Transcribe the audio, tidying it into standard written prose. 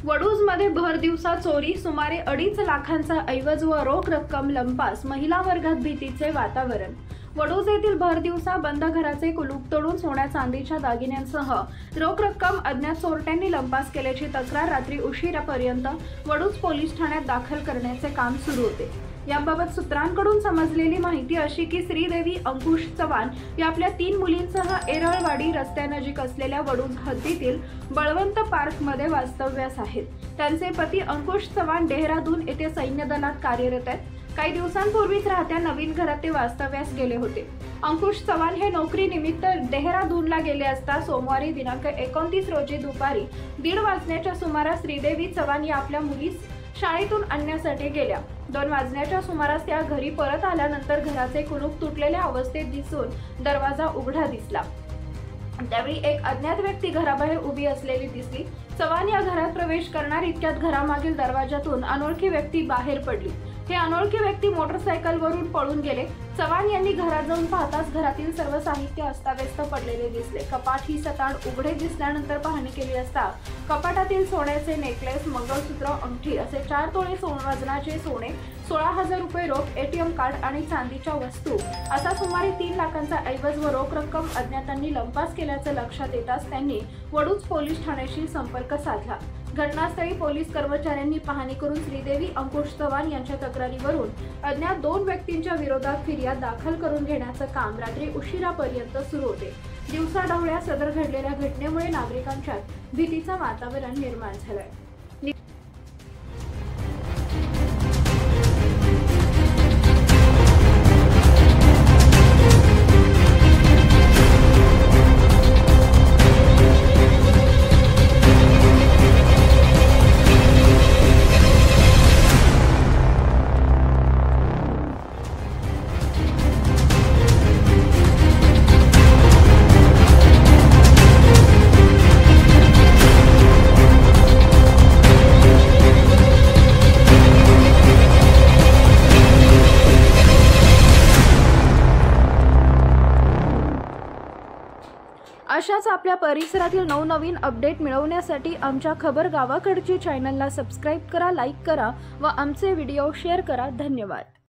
वडूजमध्ये भर दिवसा चोरी, सुमारे 2.5 लाखांचा ऐवज व रोख रक्कम लंपास, महिला वर्गात भीतीचे वातावरण। वडूज येथील भर दिवसा बंद घराचे कुलूप तोडून सोन्या चांदीच्या दागिन्यांसह रोख रक्कम अज्ञात चोरट्यांनी लंपास केल्याची तक्रार रात्री उशिरापर्यंत वडूज पोलीस ठाण्यात दाखल करण्याचे काम सुरू होते। याबाबत सूत्रांकडून समजलेली माहिती अशी की श्रीदेवी अंकुश चव्हाण या आपल्या 3 मुलींसह एरळवाडी रस्त्यानजीक असलेल्या वडूज हद्दीतील बळवंत पार्कमध्ये वास्तव्यास आहेत। त्यांचे पती अंकुश चव्हाण डेहराडून येथे सैन्य दलात कार्यरत आहेत। काही दिवसांपूर्वीच राहत्या नवीन घरात ते वास्तव्यास गेले होते। अंकुश चव्हाण हे नोकरीनिमित्त डेहराडूनला गेले असता सोमवारी दिनांक 29 रोजी दुपारी 1:30 वाजण्याच्या सुमारास श्रीदेवी चव्हाण या आपल्या मुलीस शाळेतून आणण्यासाठी गेल्या। 2 वाजण्याच्या सुमारास त्या घरी परत आल्यानंतर घराचे कुलूप तुटलेल्या अवस्थेत दिसून दरवाजा उघडा दिसला। त्यावेळी एक अज्ञात व्यक्ती घराबाहेर उभी असलेली दिसली। चव्हाण या घरात प्रवेश करणार इतक्यात घरामागील दरवाजातून अनोळखी व्यक्ती बाहेर पडली। हे अनोळखी व्यक्ती मोटरसायकलवरून पळून गेले। चव्हाण यांनी घरात जाऊन पाहताच घरातील सर्व साहित्य अस्ताव्यस्त पडलेले दिसले। कपाट ही सताड उघडे दिसल्यानंतर पाहणी केली असता कपाटातील सोन्याचे नेकलेस, मंगळसूत्र, अंगठी असे 4 तोळे वजनाचे सोने, 16,000 रुपये रोख, ATM कार्ड आणि चांदीच्या वस्तू असा सुमारे 3 लाखांचा ऐवज व रोख रक्कम अज्ञातांनी लंपास केल्याचे लक्षात येताच त्यांनी वडूज पोलीस ठाण्याशी संपर्क साधला। घटनास्थळी पोलीस कर्मचाऱ्यांनी पाहणी करून श्रीदेवी अंकुश चव्हाण यांच्या तक्रारीवरून अज्ञात 2 व्यक्तींच्या विरोधात फिर्याद दाखल करून घेण्याचे काम रात्री उशिरापर्यंत सुरू होते। दिवसाढवळ्या सदर घडलेल्या घटनेमुळे नागरिकांच्यात भीतीचे वातावरण निर्माण झाले। अशाच आपल्या परिसरातील नवनवीन अपडेट मिळवण्यासाठी आमच्या खबर गावाकडची चॅनलला सबस्क्राइब करा, लाईक करा व आमचे व्हिडिओ शेअर करा। धन्यवाद।